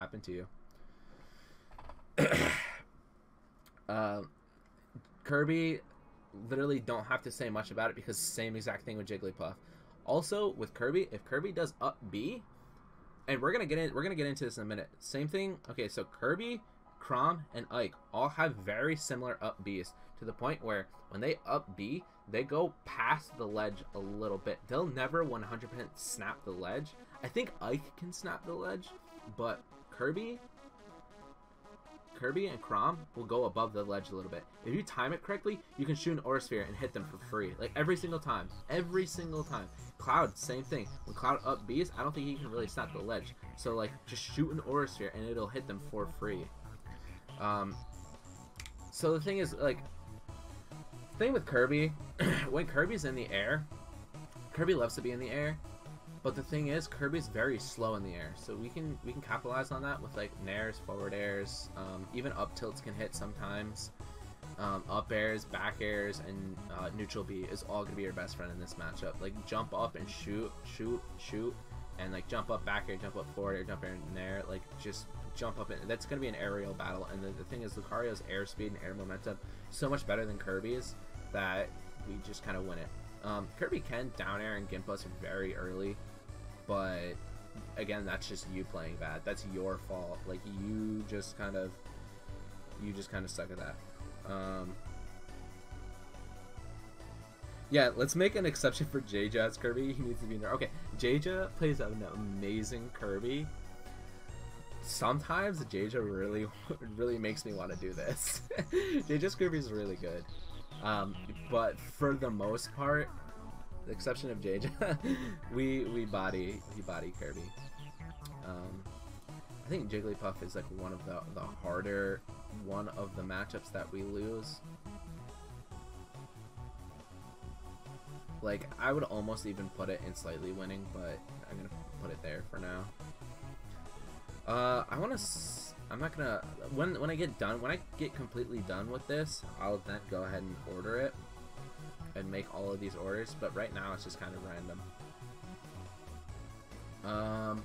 happen to you. Kirby, literally don't have to say much about it because same exact thing with Jigglypuff. Also with Kirby, if Kirby does up B, and we're gonna get into this in a minute. Same thing. Okay, so Kirby, Chrom, and Ike all have very similar up Bs to the point where when they up B, they go past the ledge a little bit. They'll never 100% snap the ledge. I think Ike can snap the ledge, but Kirby and Chrom will go above the ledge a little bit. If you time it correctly, you can shoot an Aura Sphere and hit them for free. Like every single time. Every single time. Cloud, same thing. When Cloud up Bs, I don't think he can really snap the ledge. So like just shoot an Aura Sphere and it'll hit them for free. So the thing is, like, thing with Kirby, when Kirby's in the air, Kirby loves to be in the air. But the thing is, Kirby's very slow in the air, so we can capitalize on that with like nairs, forward airs, even up tilts can hit sometimes. Up airs, back airs, and neutral B is all gonna be your best friend in this matchup. Like jump up and shoot, and like jump up, back air, jump up, forward air, jump air, nair. Like just jump up, and that's gonna be an aerial battle. And the thing is, Lucario's air speed and air momentum so much better than Kirby's that we just kind of win it. Kirby can down air and gimp us very early, but again, that's just you playing bad. That's your fault. Like you just kind of suck at that. Yeah, let's make an exception for J-Ja's Kirby. He needs to be in there. Okay, J-Ja plays an amazing Kirby. Sometimes J-Ja really makes me want to do this. J-Ja's Kirby is really good. But for the most part, the exception of J-Ja, we body Kirby. I think Jigglypuff is like one of the harder matchups that we lose. Like I would almost even put it in slightly winning, but I'm gonna put it there for now. I'm not gonna when I get completely done with this, I'll then go ahead and order it and make all of these orders, but right now it's just kind of random.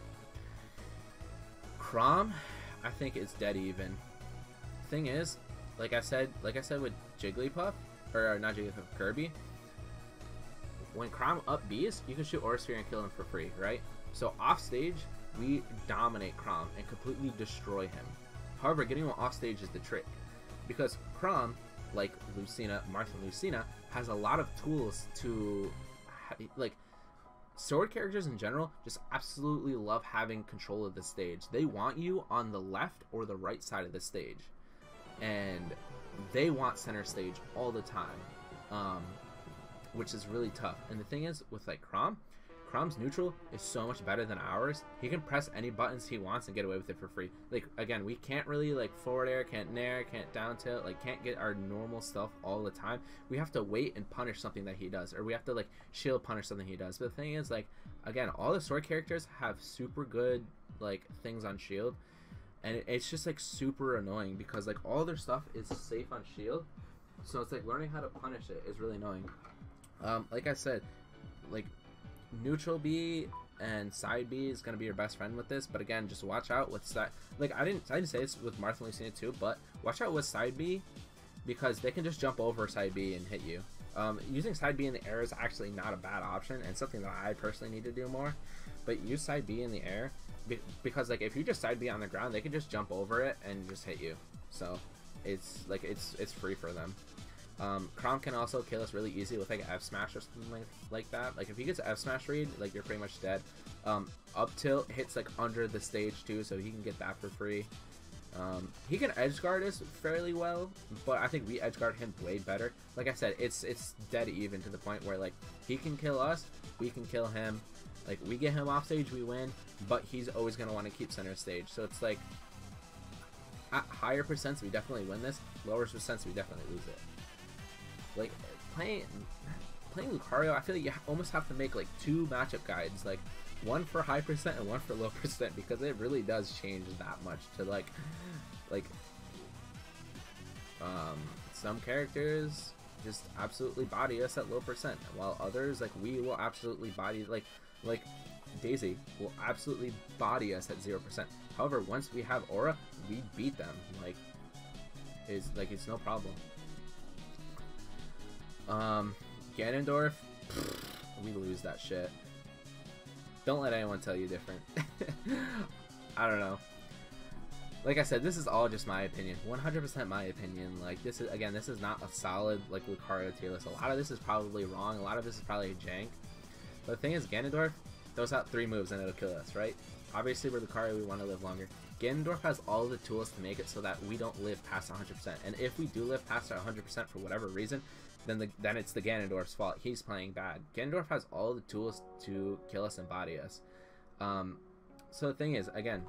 Chrom, I think is dead even. Thing is, like I said with Jigglypuff, or not Jigglypuff, Kirby, when Chrom up Bs, you can shoot Aura Sphere and kill him for free, right? So off stage, we dominate Chrom and completely destroy him. However, getting him off stage is the trick, because Chrom, like Lucina, Marth and Lucina, has a lot of tools to, like, sword characters in general just absolutely love having control of the stage. They want you on the left or the right side of the stage, and they want center stage all the time, which is really tough. And the thing is, with like Chrom's neutral is so much better than ours. He can press any buttons he wants and get away with it for free. Like, again, we can't really like forward air, can't nair, can't down tilt, like can't get our normal stuff all the time. We have to wait and punish something that he does, or we have to like shield punish something he does. But the thing is, like, again, all the sword characters have super good like things on shield, and it's just like super annoying because like all their stuff is safe on shield, so it's like learning how to punish it is really annoying. Like I said, like neutral B and side B is gonna be your best friend with this, but again, just watch out with side. Like I didn't say this with Marth and Lucina too, but watch out with side B because they can just jump over side B and hit you. Using side B in the air is actually not a bad option and something that I personally need to do more. But use side B in the air because like if you just side B on the ground, they can just jump over it and just hit you. So it's like it's free for them. Chrom can also kill us really easy with like an F smash or something like that. Like if he gets an F smash read, like you're pretty much dead. Up tilt hits like under the stage too, so he can get that for free. He can edge guard us fairly well, but I think we edge guard him way better. Like I said, it's dead even to the point where like he can kill us, we can kill him. Like we get him off stage, we win, but he's always gonna want to keep center stage. So it's like at higher percents we definitely win this, lower percents we definitely lose it. Like playing Lucario, I feel like you almost have to make like 2 matchup guides, like one for high percent and one for low percent, because it really does change that much to like some characters just absolutely body us at low percent, while others like we will absolutely body like Daisy will absolutely body us at 0%. However, once we have Aura, we beat them. Like, it's no problem. Ganondorf, we lose that shit. Don't let anyone tell you different. I don't know. Like I said, this is all just my opinion. 100% my opinion. Like, this is, again, this is not a solid, like, Lucario tier list. A lot of this is probably wrong. A lot of this is probably jank. But the thing is, Ganondorf throws out 3 moves and it'll kill us, right? Obviously, we're Lucario, we want to live longer. Ganondorf has all the tools to make it so that we don't live past 100%. And if we do live past 100% for whatever reason, then it's the Ganondorf's fault. He's playing bad. Ganondorf has all the tools to kill us and body us. So the thing is, again,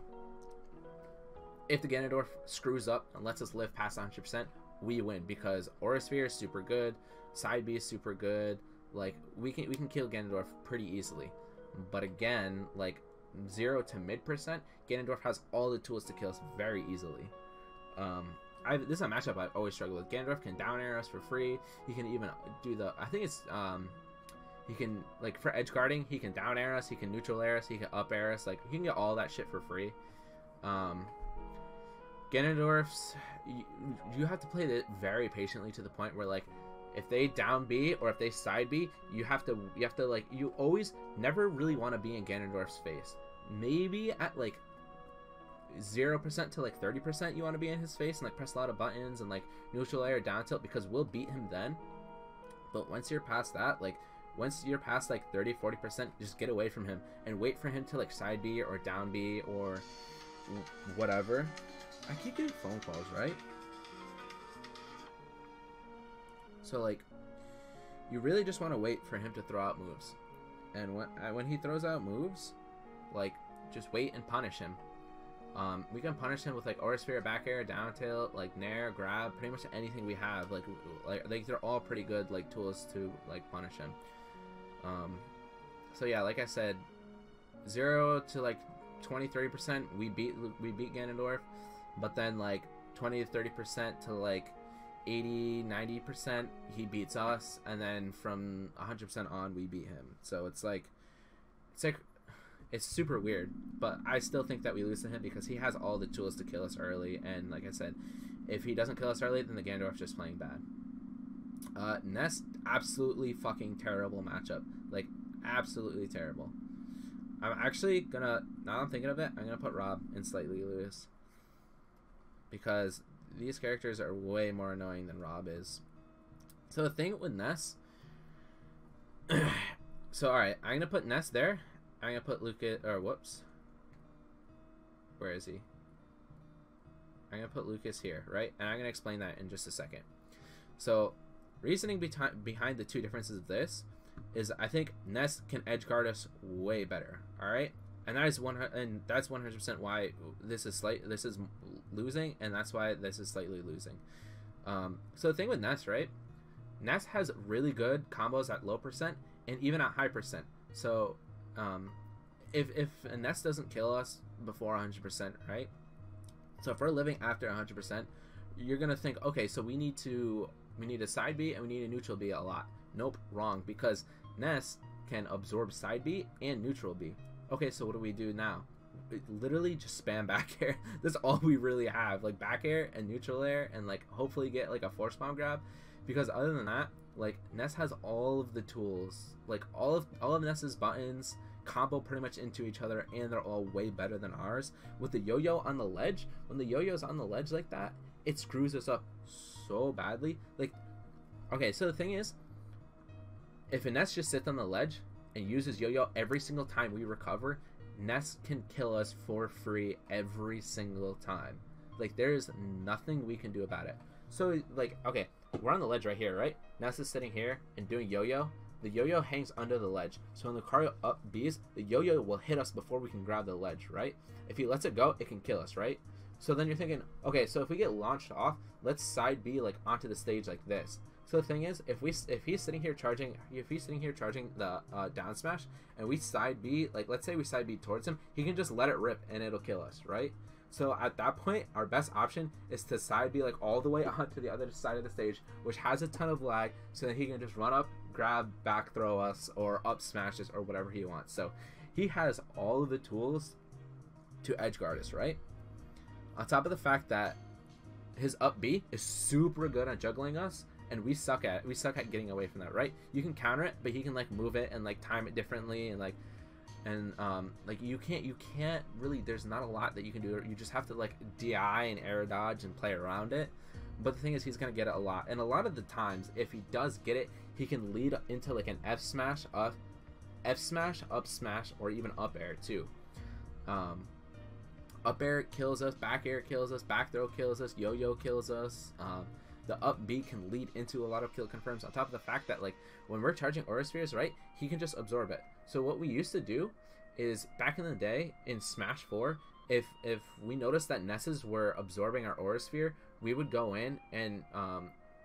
if the Ganondorf screws up and lets us live past 100%, we win, because Aura Sphere is super good, Side B is super good. Like, we can kill Ganondorf pretty easily. But again, like, 0 to mid percent, Ganondorf has all the tools to kill us very easily. This is a matchup I've always struggled with. Ganondorf can down air us for free. He can even do the, I think it's, he can, like, for edge guarding, he can down air us, he can neutral air us, he can up air us. Like, he can get all that shit for free. Ganondorf's, you have to play it very patiently, to the point where, like, if they down B or if they side B, you have to like, you always never really want to be in Ganondorf's face. Maybe at like 0% to like 30% you want to be in his face and like press a lot of buttons and like neutral air down tilt, because we'll beat him then. But once you're past that, like once you're past like 30-40%, just get away from him and wait for him to like side B or down B or whatever. I keep getting phone calls, right? So, like, you really just want to wait for him to throw out moves. And when he throws out moves, like, just wait and punish him. We can punish him with, like, Aura Sphere, back air, down tilt, like, nair, grab, pretty much anything we have. Like they're all pretty good, like, tools to, like, punish him. So, yeah, like I said, 0 to, like, 20-30%, we beat Ganondorf. But then, like, 20-30% to, like, 80-90% he beats us, and then from 100% on we beat him. So it's super weird, but I still think that we lose to him because he has all the tools to kill us early. And like I said, if he doesn't kill us early, then the Ganondorf's just playing bad. Ness, absolutely fucking terrible matchup, like absolutely terrible. I'm actually gonna, now I'm thinking of it, I'm gonna put Rob and Slightly Lewis, because these characters are way more annoying than Rob is. So the thing with Ness, so alright, I'm gonna put Ness there. I'm gonna put Lucas, or whoops, where is he? I'm gonna put Lucas here, right? And I'm gonna explain that in just a second. So reasoning behind the two differences of this is, I think Ness can edge guard us way better. All right, and that's 100% why this is losing, and that's why this is slightly losing. So the thing with Ness, right? Ness has really good combos at low percent and even at high percent. So if a Ness doesn't kill us before 100%, right? So if we're living after 100%, you're gonna think, okay, so we need to side B and we need a neutral B a lot. Nope, wrong, because Ness can absorb side B and neutral B. Okay, so what do we do now? Literally just spam back air. That's all we really have, like back air and neutral air, and like hopefully get like a force bomb grab, because other than that, like Ness has all of the tools, like all of Ness's buttons combo pretty much into each other, and they're all way better than ours. With the yo-yo on the ledge, when the yo-yo's on the ledge like that, it screws us up so badly. Like, okay, so the thing is, if a Ness just sits on the ledge and uses yo-yo every single time we recover, Ness can kill us for free every single time. Like, there's nothing we can do about it. So, like, okay, we're on the ledge right here, right? Ness is sitting here and doing yo-yo. The yo-yo hangs under the ledge. So when Lucario up B's, the yo-yo will hit us before we can grab the ledge, right? If he lets it go, it can kill us, right? So then you're thinking, okay, so if we get launched off, let's side B like onto the stage like this. So the thing is, if he's sitting here charging the down smash, and we side B, like let's say we side B towards him, he can just let it rip and it'll kill us, right? So at that point, our best option is to side B like all the way onto the other side of the stage, which has a ton of lag, so that he can just run up, grab, back throw us, or up smash us, or whatever he wants. So he has all of the tools to edgeguard us, right? On top of the fact that his up B is super good at juggling us, and we suck at getting away from that, right? You can counter it, but he can like move it and like time it differently, and like you can't really, there's not a lot that you can do. You just have to like DI and air dodge and play around it. But the thing is, he's gonna get it a lot, and a lot of the times if he does get it, he can lead into like an F smash, up smash, or even up air too. Up air kills us, back air kills us, back throw kills us, yo-yo kills us. The up B can lead into a lot of kill confirms, on top of the fact that like when we're charging aura spheres, right, he can just absorb it. So what we used to do is, back in the day in Smash 4, if we noticed that Nesses were absorbing our aura sphere, we would go in and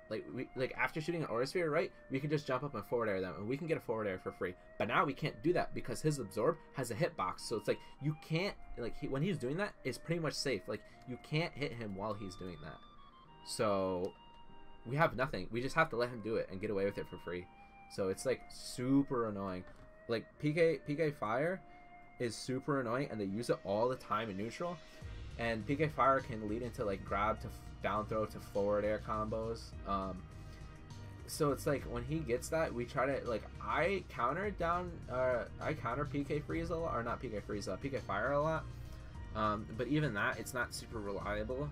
like after shooting an aura sphere, right, we could just jump up and forward air them, and we can get a forward air for free. But now we can't do that because his absorb has a hitbox, so it's like you can't, like when he's doing that, it's pretty much safe. Like you can't hit him while he's doing that. So we have nothing. We just have to let him do it and get away with it for free. So it's like super annoying. Like PK Fire is super annoying, and they use it all the time in neutral. And PK Fire can lead into like grab to down throw to forward air combos. So it's like when he gets that, we try to like, I counter PK Freeze a lot, or not PK Freeze, PK Fire a lot. But even that, it's not super reliable.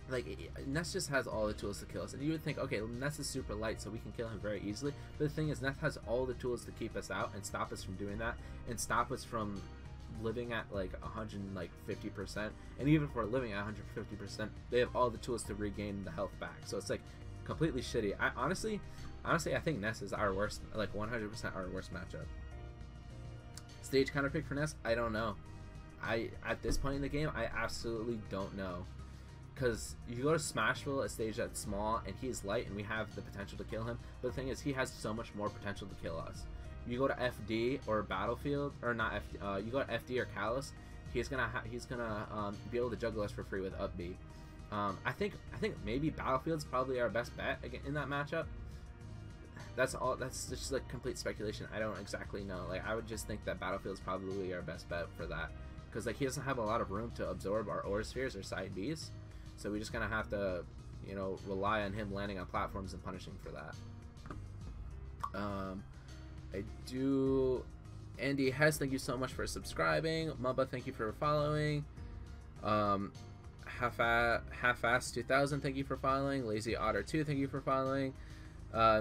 Like Ness just has all the tools to kill us, and you would think, okay, Ness is super light, so we can kill him very easily. But the thing is, Ness has all the tools to keep us out and stop us from doing that, and stop us from living at like 150%. And even if we're living at 150%, they have all the tools to regain the health back. So it's like completely shitty. I honestly, I think Ness is our worst, like 100% our worst matchup. Stage counter pick for Ness, I don't know. At this point in the game, I absolutely don't know. Because you go to Smashville, a stage that's small, and he's light, and we have the potential to kill him. But the thing is, he has so much more potential to kill us. You go to FD or Battlefield, or not FD, you go to FD or Callus, he's gonna be able to juggle us for free with up B. I think maybe Battlefield's probably our best bet in that matchup. That's all. That's just like complete speculation. I don't exactly know. Like I would just think that Battlefield's probably our best bet for that, because like he doesn't have a lot of room to absorb our aura spheres or side Bs. So we're just gonna have to, you know, rely on him landing on platforms and punishing for that. Andy Hess, thank you so much for subscribing. Mubba, thank you for following. Half-ass 2000, thank you for following. Lazy Otter 2, thank you for following.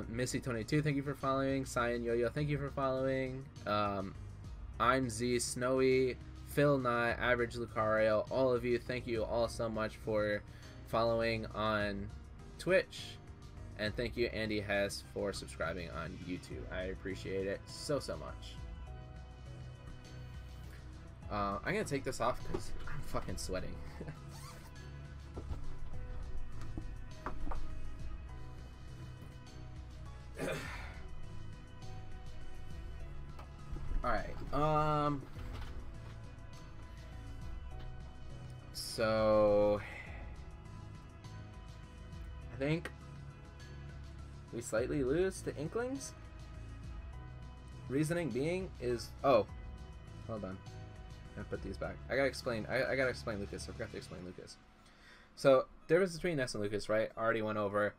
Missy 22, thank you for following. Cyan Yo-Yo, thank you for following. I'm Z Snowy, Phil Nye, Average Lucario, all of you, thank you all so much for following on Twitch, and thank you Andy Hess for subscribing on YouTube. I appreciate it so much. I'm gonna take this off because I'm fucking sweating. Alright, so I think we slightly lose to Inklings. Reasoning being is, oh, hold on, I put these back. I gotta explain. I gotta explain Lucas. I forgot to explain Lucas. So difference between Ness and Lucas, right? Already went over.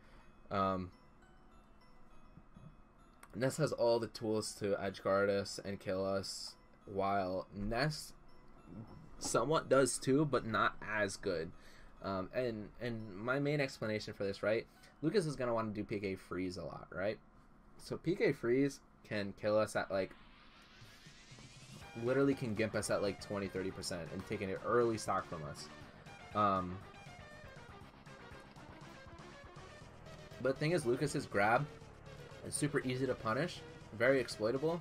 Ness has all the tools to edgeguard us and kill us, while Ness somewhat does too, but not as good. And my main explanation for this, right? Lucas is gonna want to do PK Freeze a lot, right? So PK Freeze can kill us at like, literally can gimp us at like 20-30% and taking an early stock from us. But the thing is, Lucas's grab is super easy to punish, very exploitable.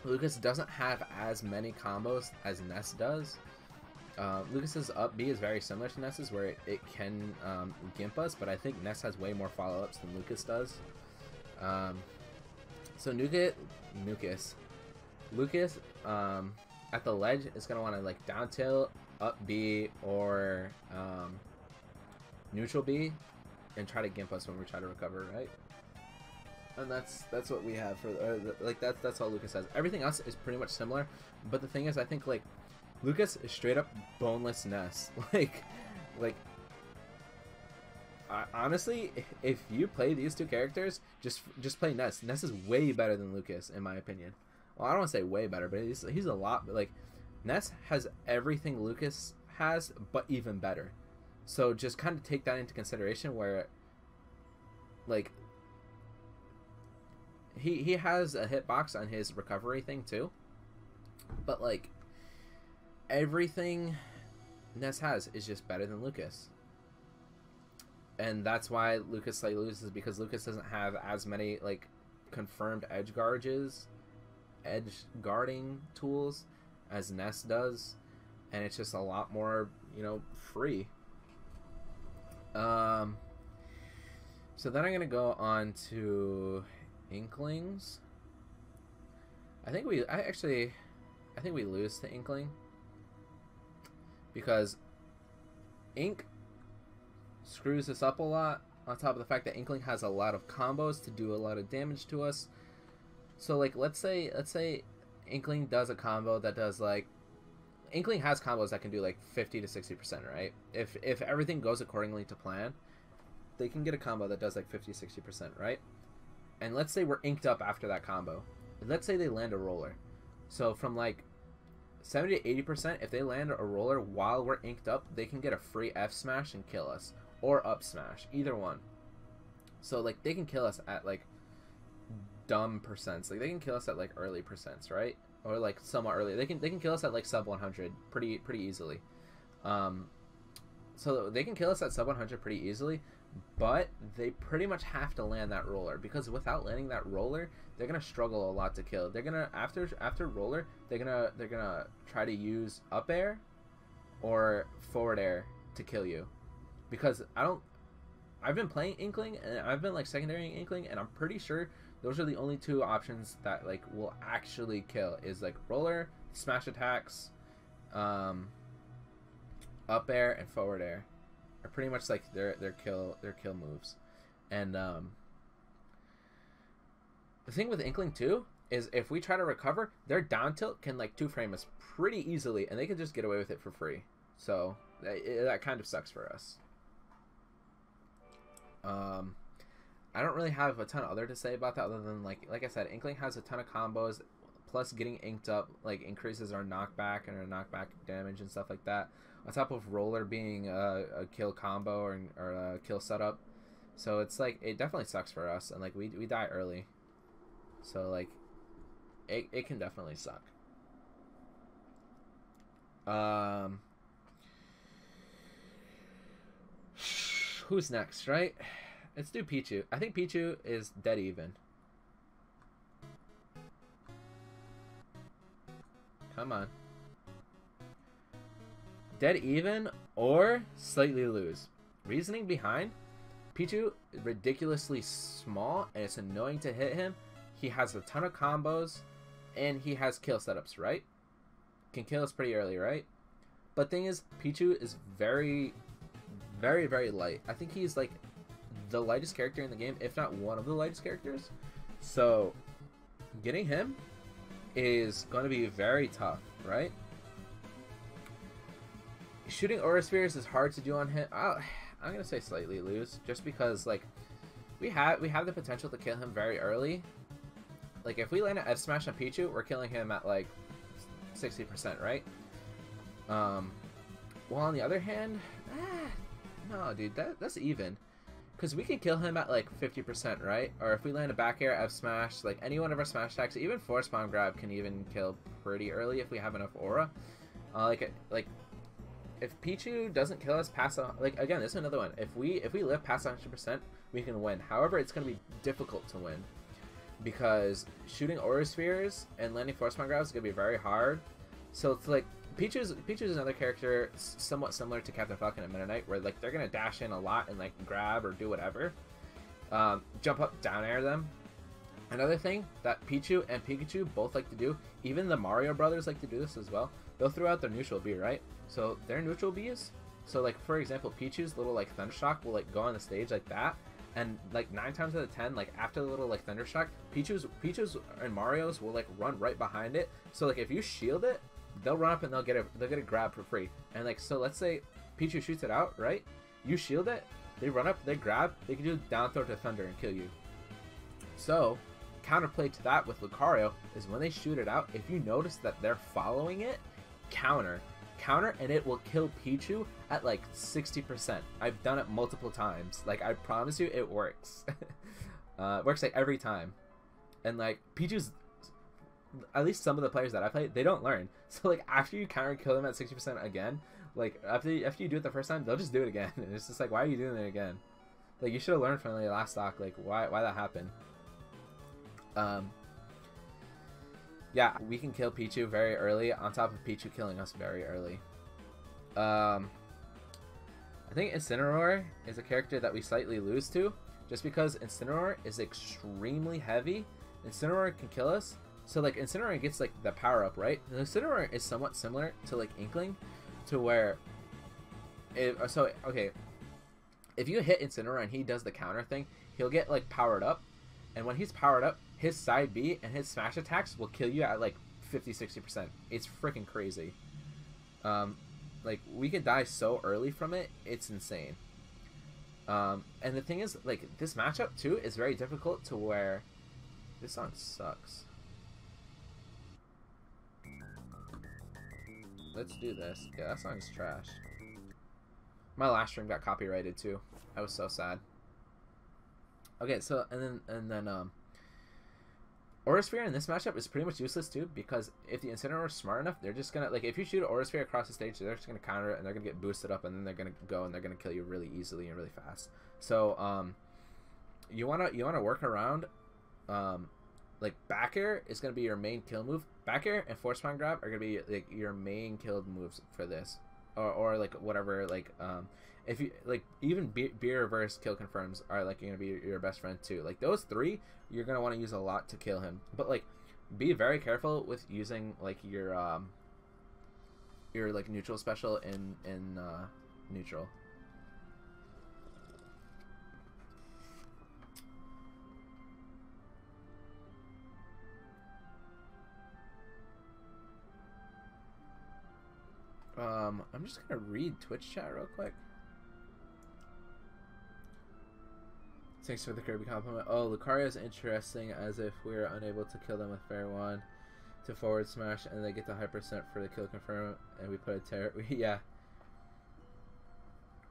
Lucas doesn't have as many combos as Ness does. Lucas's up B is very similar to Ness's, where it can gimp us, but I think Ness has way more follow-ups than Lucas does. So Lucas at the ledge is going to want to like down tilt, up B, or neutral B, and try to gimp us when we try to recover, right? And that's what we have for like that's all Lucas has. Everything else is pretty much similar, but the thing is, I think like Lucas is straight up boneless Ness. like honestly, if you play these two characters, just play Ness. Ness is way better than Lucas, in my opinion. Well, I don't want to say way better, but he's a lot. Like, Ness has everything Lucas has, but even better. So just kind of take that into consideration. Where, like, he has a hitbox on his recovery thing too, but like everything Ness has is just better than Lucas. And that's why Lucas slightly loses, because Lucas doesn't have as many like confirmed edge guarding tools as Ness does, and it's just a lot more, you know, free. So then I'm gonna go on to Inklings. I think we lose to Inkling, because Ink screws us up a lot, on top of the fact that Inkling has a lot of combos to do a lot of damage to us. So like let's say Inkling does a combo that does like, Inkling has combos that can do like 50 to 60%, right? If everything goes accordingly to plan, they can get a combo that does like 50-60%, right? And let's say we're inked up after that combo. Let's say they land a roller. So from like 70 to 80%, if they land a roller while we're inked up, they can get a free F smash and kill us, or up smash, either one. So like they can kill us at like dumb percents. Like they can kill us at like early percents, right? Or like somewhat early. They can kill us at like sub 100 pretty easily. So they can kill us at sub 100 pretty easily, but they pretty much have to land that roller, because without landing that roller, they're gonna struggle a lot to kill. They're gonna after roller, they're gonna try to use up air or forward air to kill you, because I've been playing Inkling, and I've been like secondarying Inkling, and I'm pretty sure those are the only two options that like will actually kill, is like roller, smash attacks, up air and forward air are pretty much like their kill moves. And the thing with Inkling too is if we try to recover, their down tilt can like 2-frame us pretty easily, and they can just get away with it for free. So that kind of sucks for us. I don't really have a ton other to say about that, other than like I said, Inkling has a ton of combos, plus getting inked up like increases our knockback and our knockback damage and stuff like that, on top of roller being a kill combo or a kill setup. So it's like, it definitely sucks for us, and like we die early, so like it can definitely suck. Who's next, right? Let's do Pichu. I think Pichu is dead even. Come on. Dead even or slightly lose. Reasoning behind: Pichu is ridiculously small, and it's annoying to hit him. He has a ton of combos, and he has kill setups, right? Can kill us pretty early, right? But thing is, Pichu is very, very, very light. I think he's like the lightest character in the game, if not one of the lightest characters. So getting him is going to be very tough, right? Shooting Aura Spheres is hard to do on him. I'm gonna say slightly lose, just because like we have the potential to kill him very early. Like if we land an F smash on Pichu, we're killing him at like 60%, right? Well, on the other hand, no, dude, that's even. Because we can kill him at like 50%, right? Or if we land a back air F smash, like any one of our smash attacks, even force bomb grab can even kill pretty early if we have enough aura. Like if Pichu doesn't kill us past like, again, this is another one. If we live past 100%, we can win. However, it's gonna be difficult to win, because shooting Aura Spheres and landing force bomb grabs is gonna be very hard. So it's like Pichu's another character somewhat similar to Captain Falcon and Meta Knight, where like they're gonna dash in a lot and like grab or do whatever, jump up, down air them. Another thing that Pichu and Pikachu both like to do, even the Mario brothers like to do this as well. They'll throw out their neutral B, right? So their neutral Bs. So like for example, Pichu's little like Thundershock will like go on the stage like that, and like 9 times out of 10, like after the little like Thundershock, Pichu's and Mario's will like run right behind it. So like if you shield it, they'll run up and they'll get a grab for free. And like, so let's say Pichu shoots it out, right? You shield it, they run up, they grab, they can do down throw to Thunder and kill you. So counterplay to that with Lucario is when they shoot it out, if you notice that they're following it, counter, and it will kill Pichu at like 60%. I've done it multiple times. Like, I promise you, it works. It works like every time. And like, Pichu's, at least some of the players that I play, they don't learn. So like, after you counter kill them at 60% again, like after you do it the first time, they'll just do it again. And it's just like, why are you doing it again? Like, you should have learned from the last stock, like why that happened. Yeah, we can kill Pichu very early, on top of Pichu killing us very early. I think Incineroar is a character that we slightly lose to, just because Incineroar is extremely heavy. Incineroar can kill us, so like Incineroar gets like the power up, right? And Incineroar is somewhat similar to like Inkling, to where, okay, if you hit Incineroar and he does the counter thing, he'll get like powered up, and when he's powered up, his side B and his smash attacks will kill you at like 50-60%. It's freaking crazy. Like, we could die so early from it, it's insane. And the thing is, like, this matchup too is very difficult to where this song sucks. Let's do this. Yeah, that song's trash. My last stream got copyrighted too. I was so sad. Okay, so and then Aura Sphere in this matchup is pretty much useless too, because if the Incineroar is smart enough, they're just gonna, like, if you shoot an Aura Sphere across the stage, they're just gonna counter it and they're gonna get boosted up, and then they're gonna go and they're gonna kill you really easily and really fast. So you wanna work around, like, back air is gonna be your main kill move. Back air and force spawn grab are gonna be like your main killed moves for this, or like whatever, like if you like, even B reverse kill confirms are like gonna be your best friend too. Like, those three you're gonna want to use a lot to kill him, but like, be very careful with using like your like neutral special in neutral. I'm just gonna read Twitch chat real quick. Thanks for the Kirby compliment. Oh, Lucario is interesting, as if we are unable to kill them with Fair One to forward smash, and they get the high percent for the kill confirm, and we put a terror. Yeah.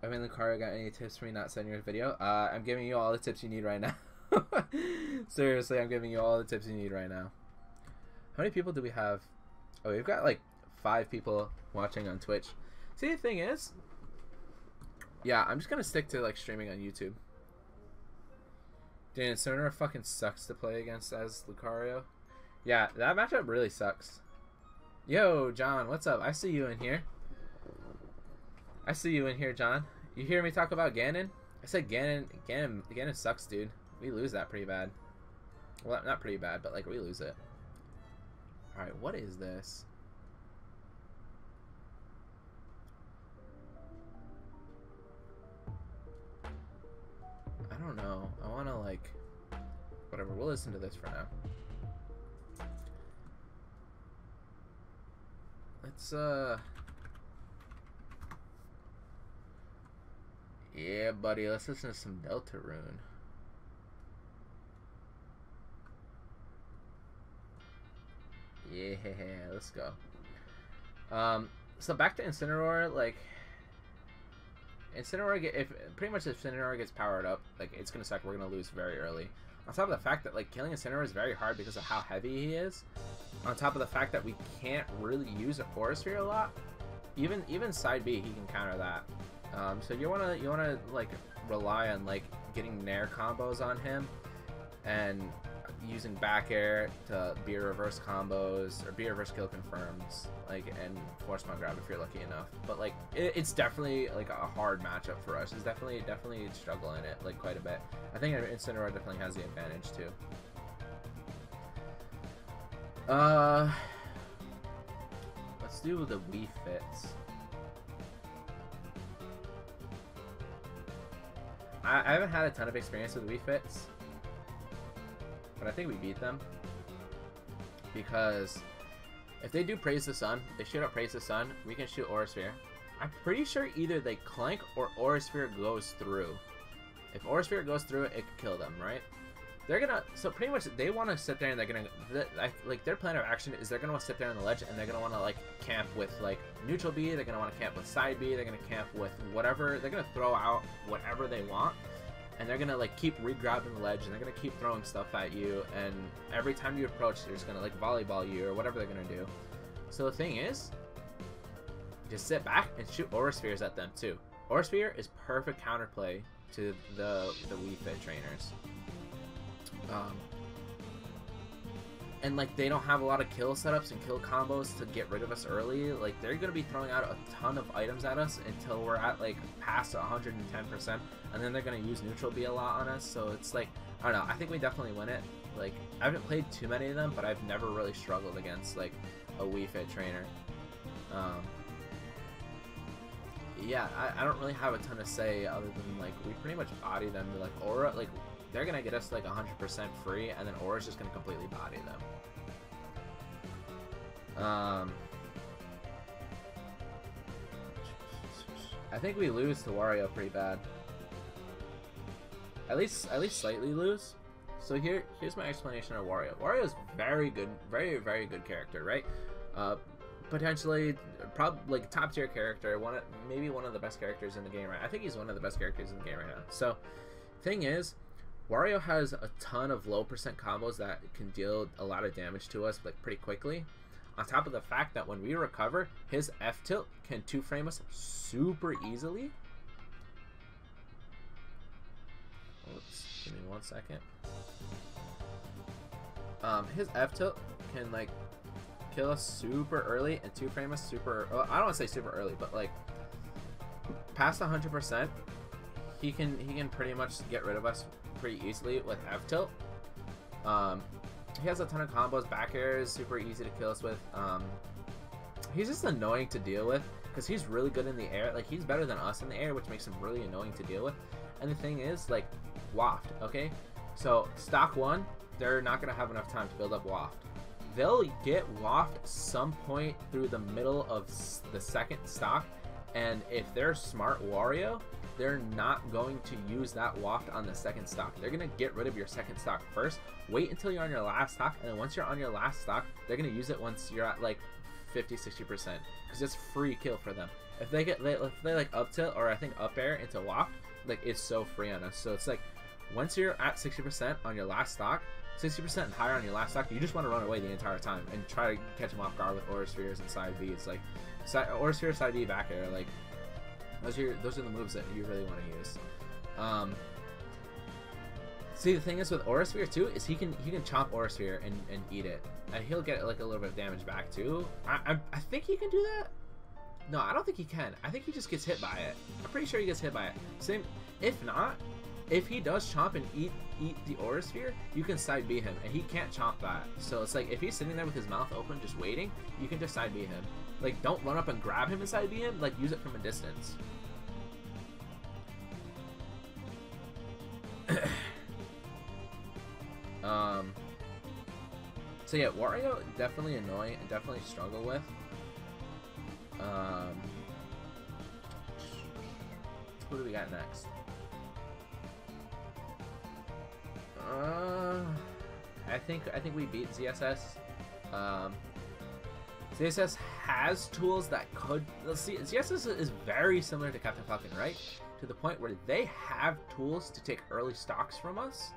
I mean, Lucario, got any tips for me not sending your video? I'm giving you all the tips you need right now. Seriously, I'm giving you all the tips you need right now. How many people do we have? Oh, we've got like 5 people watching on Twitch. See, the thing is, yeah, I'm just gonna stick to like streaming on YouTube. Dude, Incineroar fucking sucks to play against as Lucario. Yeah, that matchup really sucks. Yo, John, what's up? I see you in here. I see you in here, John. You hear me talk about Ganon? I said Ganon sucks, dude. We lose that pretty bad. Well, not pretty bad, but like, we lose it. Alright, what is this? I don't know. I want to, like, whatever. We'll listen to this for now. Let's, yeah, buddy. Let's listen to some Deltarune. Yeah, let's go. So back to Incineroar, like, Incineroar, if Incineroar gets powered up, like, it's gonna suck. We're gonna lose very early. On top of the fact that, like, killing Incineroar is very hard because of how heavy he is. On top of the fact that we can't really use a Aura Sphere a lot. Even side B, he can counter that. So you wanna like rely on like getting Nair combos on him, and using back air to be reverse combos or be reverse kill confirms, like, and force spawn grab if you're lucky enough. But like, it's definitely like a hard matchup for us. It's definitely struggle in it like quite a bit. I think Incineroar definitely has the advantage too. Let's do the Wii Fits. I haven't had a ton of experience with Wii Fits, but I think we beat them because If they do Praise the Sun, they shoot up Praise the Sun, we can shoot Aura Sphere. I'm pretty sure either they clank or Aura Sphere goes through. If Aura Sphere goes through it, it could kill them, right? They're gonna, so pretty much they want to sit there and they're gonna, like their plan of action is they're gonna want to sit there on the ledge and they're gonna want to like camp with like neutral B, they're gonna want to camp with side B, they're gonna camp with whatever, they're gonna throw out whatever they want, and they're gonna like keep re-grabbing the ledge and they're gonna keep throwing stuff at you, and every time you approach they're just gonna like volleyball you or whatever they're gonna do. So the thing is, just sit back and shoot Aura Spheres at them too. Aura Sphere is perfect counterplay to the Wii Fit trainers. And like they don't have a lot of kill setups and kill combos to get rid of us early. Like they're gonna be throwing out a ton of items at us until we're at like past 110%, and then they're gonna use neutral B a lot on us. So it's like, I don't know, I think we definitely win it. Like I haven't played too many of them, but I've never really struggled against like a Wii Fit trainer. Yeah, I don't really have a ton to say other than like we pretty much body them. Like Aura, like they're gonna get us like 100% free, and then Aura's just gonna completely body them. I think we lose to Wario pretty bad. At least slightly lose. So here's my explanation of Wario. Wario is very good, very good character, right? Potentially, probably like top tier character, maybe one of the best characters in the game, right? I think he's one of the best characters in the game right now. So, thing is, Wario has a ton of low percent combos that can deal a lot of damage to us like pretty quickly. On top of the fact that when we recover, his F tilt can 2-frame us super easily. Oops, give me 1 second. His F tilt can like kill us super early and 2-frame us super. Well, I don't want to say super early, but like past 100%, he can pretty much get rid of us pretty easily with F tilt. He has a ton of combos. Back air is super easy to kill us with. He's just annoying to deal with because he's really good in the air. Like he's better than us in the air, which makes him really annoying to deal with. And the thing is, like waft. Okay, so stock 1, they're not gonna have enough time to build up waft. They'll get waft some point through the middle of the second stock, and if they're smart Wario, they're not going to use that waft on the second stock. They're going to get rid of your second stock first. Wait until you're on your last stock, and then once you're on your last stock, they're going to use it once you're at like 50-60%, because it's free kill for them. If they like up tilt or I think up air into waft, like it's so free on us. So it's like once you're at 60% on your last stock, 60% and higher on your last stock, you just want to run away the entire time and try to catch them off guard with Aura Spheres and side B. It's like Aura Sphere, side B, back air. Like those are the moves that you really want to use. See, the thing is with Aura Sphere too is he can chomp Aura Sphere and eat it, and he'll get like a little bit of damage back too. I think he can do that. No, I don't think he can. I think he just gets hit by it. I'm pretty sure he gets hit by it. Same. If not, if he does chomp and eat the Aura Sphere, you can side B him, and he can't chomp that. So it's like if he's sitting there with his mouth open just waiting, you can just side B him. Like don't run up and grab him and side B him. Like use it from a distance. So yeah, Wario definitely annoying and definitely struggle with. Who do we got next? I think we beat ZSS. ZSS has tools that could. Let's see. ZSS is very similar to Captain Falcon, right? To the point where they have tools to take early stocks from us.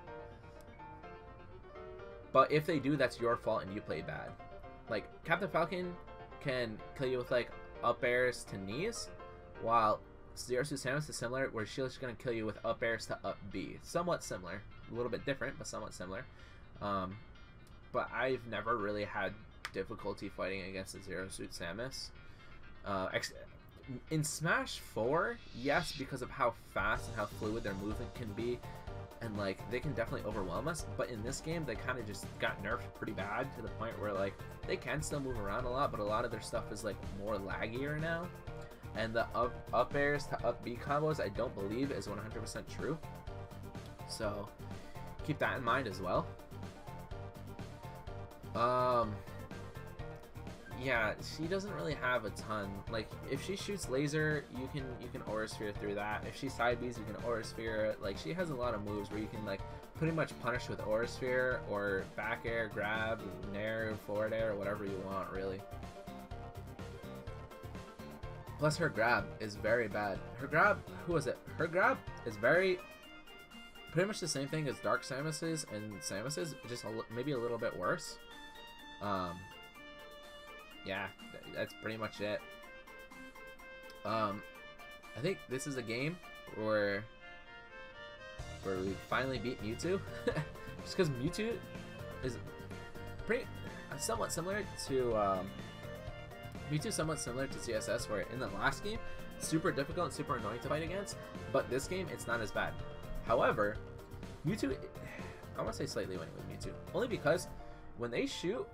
But if they do, that's your fault and you play bad. Like Captain Falcon can kill you with like up airs to knees, while Zero Suit Samus is similar, where she's just gonna kill you with up airs to up B. Somewhat similar, a little bit different, but somewhat similar. But I've never really had difficulty fighting against the Zero Suit Samus. In Smash 4, yes, because of how fast and how fluid their movement can be, and like they can definitely overwhelm us. But in this game, they kind of just got nerfed pretty bad to the point where like they can still move around a lot, but a lot of their stuff is like more laggier now. And the up airs to up B combos, I don't believe is 100% true. So keep that in mind as well. Yeah, she doesn't really have a ton. Like, if she shoots laser, you can aura sphere through that. If she side Bs, you can aura sphere. Like, she has a lot of moves where you can like pretty much punish with aura sphere or back air, grab, nair, forward air, whatever you want, really. Plus, her grab is very bad. Her grab, who is it? Her grab is very pretty much the same thing as Dark Samus's and Samus's, just maybe a little bit worse. Yeah, that's pretty much it. I think this is a game where we finally beat Mewtwo. Just because Mewtwo is pretty somewhat similar to CSS, where in the last game, super difficult and super annoying to fight against, but this game it's not as bad. However, Mewtwo, I want to say slightly winning with Mewtwo, only because when they shoot,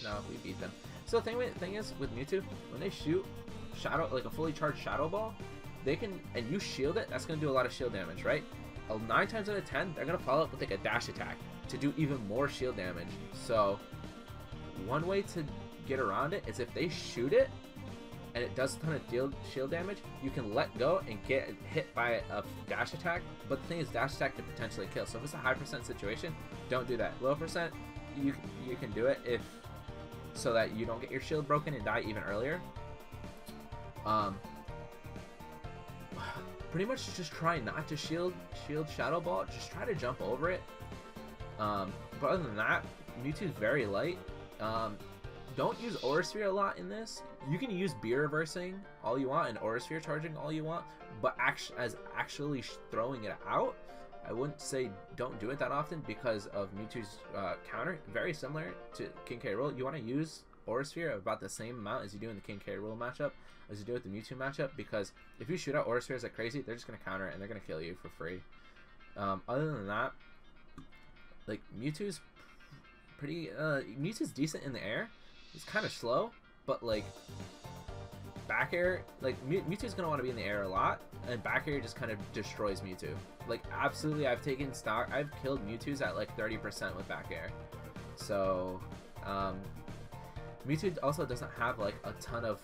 no, we beat them. So the thing is with Mewtwo, when they shoot shadow, like a fully charged Shadow Ball, they can, and you shield it, that's gonna do a lot of shield damage, right? 9 times out of 10, they're gonna follow up with like a dash attack to do even more shield damage. So one way to get around it is if they shoot it and it does a ton of shield damage, you can let go and get hit by a dash attack. But the thing is, dash attack can potentially kill. So if it's a high percent situation, don't do that. Low percent, you can do it if so that you don't get your shield broken and die even earlier. Pretty much just try not to shield Shadow Ball. Just try to jump over it. But other than that, Mewtwo's very light. Don't use Aura Sphere a lot in this. You can use B reversing all you want and Aura Sphere charging all you want, but actually throwing it out, I wouldn't say don't do it that often because of Mewtwo's counter. Very similar to King K. Rool. You want to use Aura Sphere about the same amount as you do in the King K. Rool matchup as you do with the Mewtwo matchup, because if you shoot out Aura Spheres like crazy, they're just going to counter it and they're going to kill you for free. Other than that, like Mewtwo's decent in the air. It's kind of slow, but like back air, like Mewtwo's gonna want to be in the air a lot, and back air just kind of destroys Mewtwo. Like absolutely, I've killed Mewtwo's at like 30% with back air. So Mewtwo also doesn't have like a ton of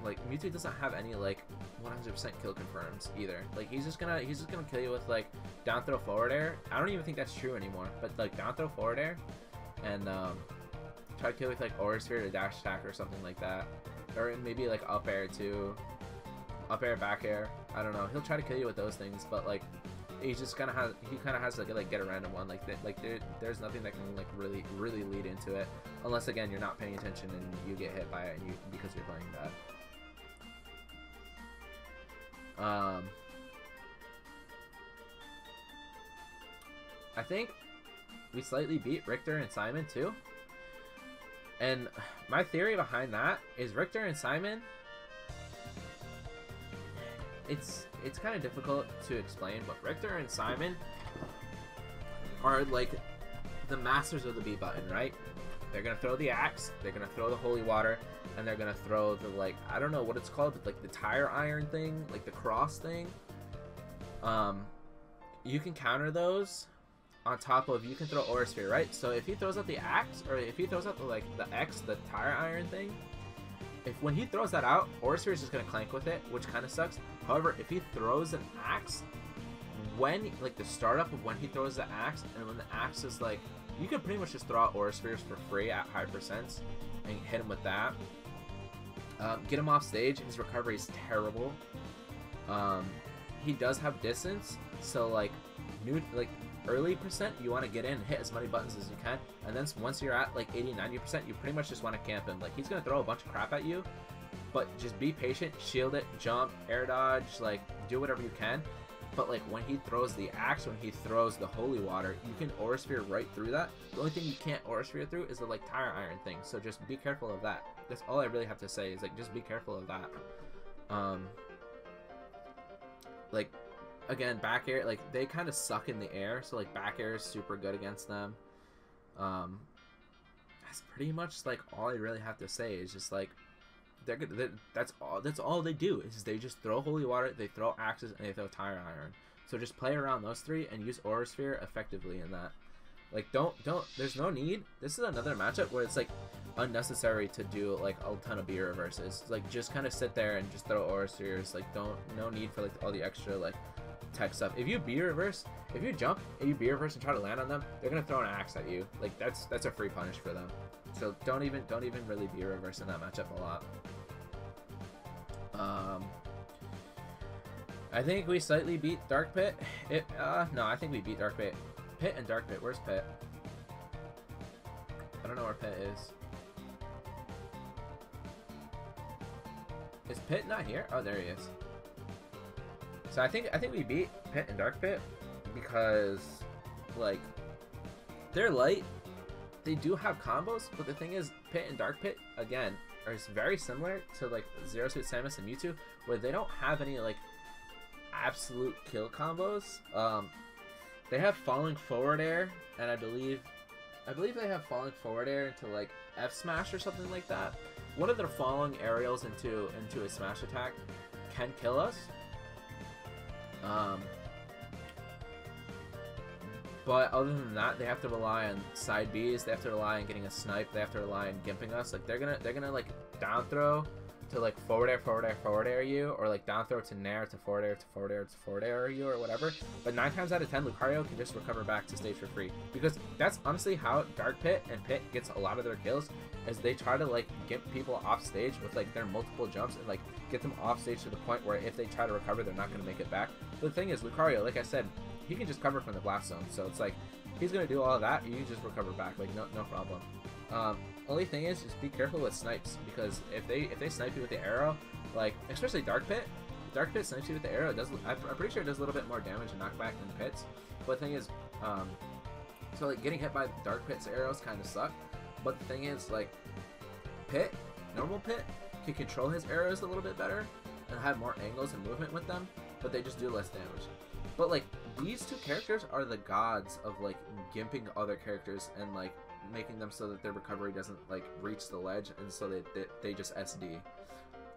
Mewtwo doesn't have any like 100% kill confirms either. Like he's just gonna kill you with like down throw forward air. I don't even think that's true anymore, but like down throw forward air and try to kill with like Aura Sphere or dash attack or something like that, or maybe like up air too, up air, back air. I don't know. He'll try to kill you with those things, but like he kind of has to like get a random one. There's nothing that can like really lead into it, unless again you're not paying attention and you get hit by it and because you're playing bad. I think we slightly beat Richter and Simon too. And my theory behind that is Richter and Simon, it's kind of difficult to explain, but Richter and Simon are like the masters of the B button, right? They're gonna throw the axe, they're gonna throw the holy water, and they're gonna throw the like, I don't know what it's called, but like the tire iron thing, like the cross thing. You can counter those on top of, you can throw Aura Sphere, right? So if he throws out the axe, or if he throws out the X, the tire iron thing, when he throws that out, Aura Sphere is just gonna clank with it, which kind of sucks. However, if he throws an axe, when like the startup of when he throws the axe, and when the axe is like, you can pretty much just throw out Aura Spheres for free at high percents and hit him with that. Get him off stage. His recovery is terrible. He does have distance, so like early percent, you want to get in and hit as many buttons as you can, and then once you're at like 80-90%, you pretty much just want to camp him. Like he's gonna throw a bunch of crap at you, but just be patient, shield it, jump, air dodge, like do whatever you can. But like when he throws the axe, when he throws the holy water, you can Aura Sphere right through that. The only thing you can't Aura Sphere through is the like tire iron thing, so just be careful of that. That's all I really have to say, is like just be careful of that. Like again, back air, like they kind of suck in the air, so like back air is super good against them. That's pretty much like all I really have to say, is just like they're good. That's all they do, is they just throw holy water, they throw axes, and they throw tire iron. So just play around those three and use Aura Sphere effectively in that. Like, don't. There's no need. This is another matchup where it's like unnecessary to do like a ton of B reverses. Like, just kind of sit there and just throw aura spheres. Like, no need for like all the extra like tech stuff. If you B reverse, if you jump and you B reverse and try to land on them, they're gonna throw an axe at you. Like, that's a free punish for them. So don't even really B reverse in that matchup a lot. I think we slightly beat Dark Pit. No, I think we beat Dark Pit. Pit and Dark Pit. Where's Pit? I don't know where Pit is. Is Pit not here? Oh, there he is. So I think we beat Pit and Dark Pit because, like, they're light. They do have combos, but the thing is, Pit and Dark Pit again are very similar to like Zero Suit Samus and Mewtwo, where they don't have any like absolute kill combos. They have falling forward air, and I believe they have falling forward air into like F smash or something like that. One of their falling aerials into a smash attack can kill us. But other than that, they have to rely on side Bs. They have to rely on getting a snipe. They have to rely on gimping us. Like, they're gonna like down throw to like forward air you, or like down throw to nair to forward air you, or whatever. But 9 times out of 10, Lucario can just recover back to stage for free, because that's honestly how Dark Pit and Pit gets a lot of their kills, as they try to like get people off stage with like their multiple jumps and like get them off stage to the point where if they try to recover, they're not gonna make it back. But the thing is, Lucario, like I said, he can just cover from the blast zone, so it's like he's gonna do all of that. You can just recover back, like no problem. Only thing is, just be careful with snipes, because if they snipe you with the arrow, like especially Dark Pit snipes you with the arrow. It does, I'm pretty sure it does a little bit more damage and knockback than Pit's. But the thing is, so like getting hit by Dark Pit's arrows kind of suck. But the thing is, like normal Pit can control his arrows a little bit better and have more angles and movement with them, but they just do less damage. But like these two characters are the gods of like gimping other characters and like making them so that their recovery doesn't like reach the ledge, and so they just SD.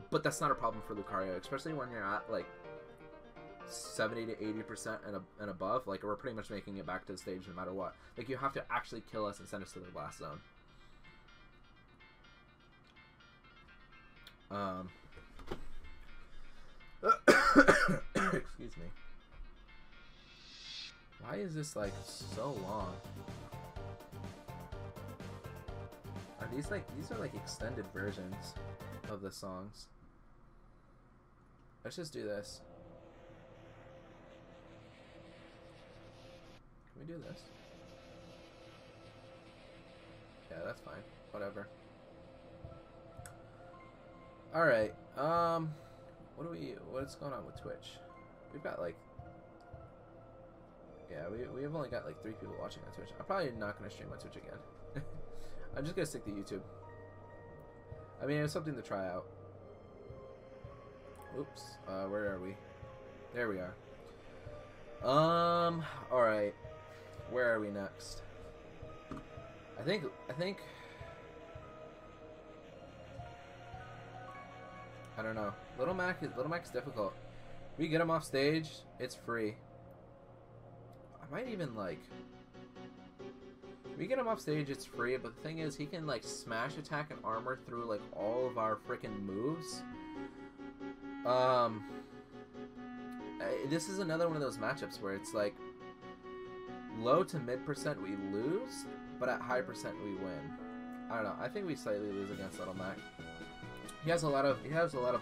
But that's not a problem for Lucario, especially when you're at like 70 to 80% and above. Like, we're pretty much making it back to the stage no matter what. Like, you have to actually kill us and send us to the blast zone. Excuse me. Why is this like so long? Are these are like extended versions of the songs? Let's just do this. Can we do this? Yeah, that's fine. Whatever. Alright, what's going on with Twitch? We've got like, yeah, we've only got like 3 people watching on Twitch. I'm probably not going to stream on Twitch again. I'm just going to stick to YouTube. I mean, it's something to try out. Oops, where are we? There we are. Alright. Where are we next? I think I don't know. Little Mac is difficult. We get him off stage, it's free. I might even like, we get him off stage, it's free, but the thing is, he can like smash attack and armor through like all of our freaking moves. This is another one of those matchups where it's like low to mid % we lose, but at high % we win. I don't know. I think we slightly lose against Little Mac. He has a lot of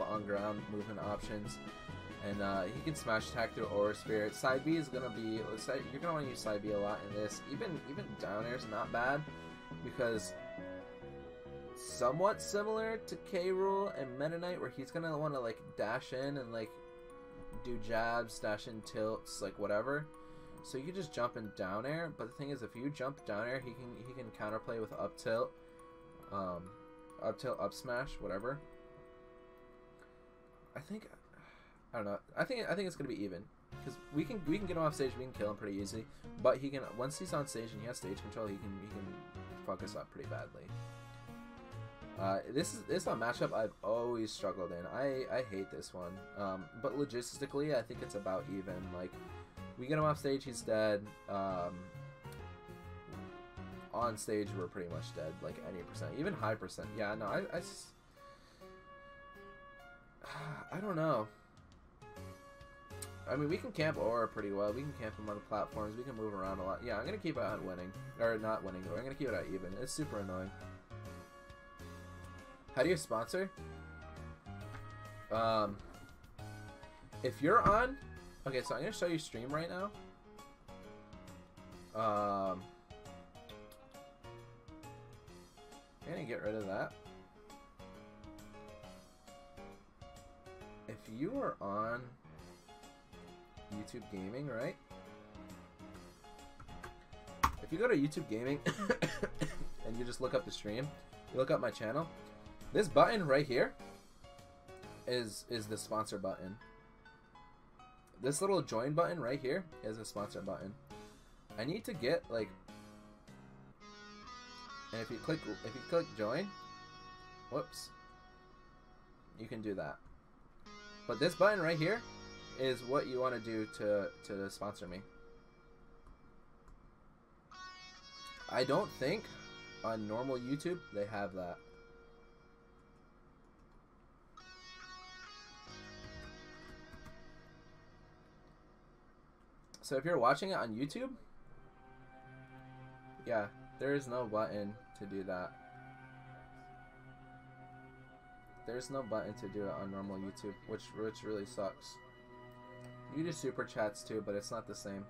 on-ground movement options, and he can smash attack through Aura Sphere. Side B is gonna be, you're gonna want to use side B a lot in this. Even down air is not bad, because somewhat similar to K. Rool and Meta Knight, where he's gonna want to like dash in and like do jabs, dash in tilts, like whatever. So you can just jump in down air, but the thing is, if you jump down air, he can counterplay with up tilt, up smash, whatever. I don't know. I think it's gonna be even, because we can get him off stage, we can kill him pretty easily. But he can, once he's on stage and he has stage control, he can fuck us up pretty badly. This is a matchup I've always struggled in. I hate this one. But logistically, I think it's about even. Like, we get him off stage, he's dead. on stage we're pretty much dead, like any percent, even high percent. Yeah, no, I don't know. I mean, we can camp Aura pretty well. We can camp him on the platforms. We can move around a lot. Yeah, I'm gonna keep it at winning, or not winning. But I'm gonna keep it at even. It's super annoying. How do you sponsor? If you're on, okay, so I'm gonna show you stream right now. I'm gonna get rid of that. If you are on YouTube Gaming, right? If you go to YouTube Gaming and you just look up the stream, you look up my channel, this button right here is the sponsor button. This little join button right here is a sponsor button. I need to get like, and if you click join, whoops, you can do that. But this button right here is what you want to do to sponsor me. I don't think on normal YouTube they have that. So if you're watching it on YouTube, yeah, there is no button to do that. There's no button to do it on normal YouTube, which really sucks. You do super chats too, but it's not the same.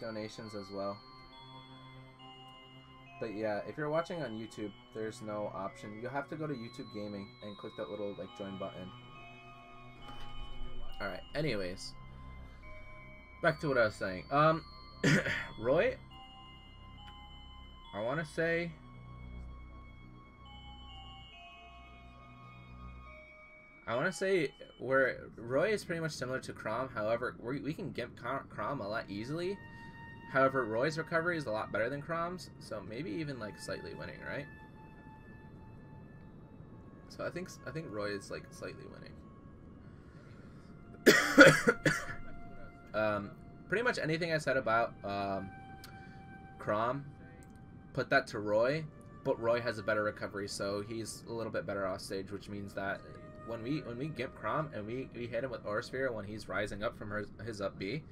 Donations as well. But yeah, if you're watching on YouTube, there's no option. You have to go to YouTube Gaming and click that little like join button. Alright, anyways. Back to what I was saying. Roy, I wanna say where Roy is pretty much similar to Chrom. However, we can get Chrom a lot easily. However, Roy's recovery is a lot better than Chrom's, so maybe even like slightly winning, right? So I think Roy is like slightly winning. Pretty much anything I said about Chrom, put that to Roy, but Roy has a better recovery, so he's a little bit better off stage, which means that when we gimp Chrom and we hit him with Aura Sphere when he's rising up from his up B,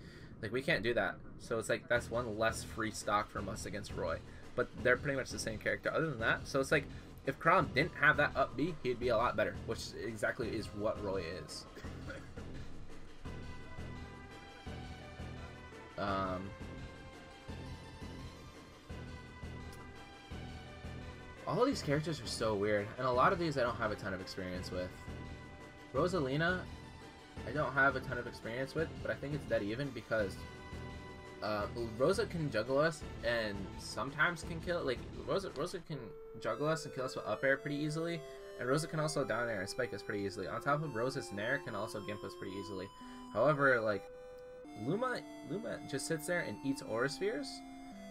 like we can't do that. So it's like that's one less free stock from us against Roy. But they're pretty much the same character. Other than that, so it's like if Chrom didn't have that up B, he'd be a lot better, which exactly is what Roy is. All of these characters are so weird, and a lot of these I don't have a ton of experience with. Rosalina, I don't have a ton of experience with, but I think it's dead even because Rosa can juggle us and sometimes can kill. Like Rosa can juggle us and kill us with up air pretty easily, and Rosa can also down air and spike us pretty easily. On top of Rosa's nair can also gimp us pretty easily. However, like Luma just sits there and eats Aura Spheres,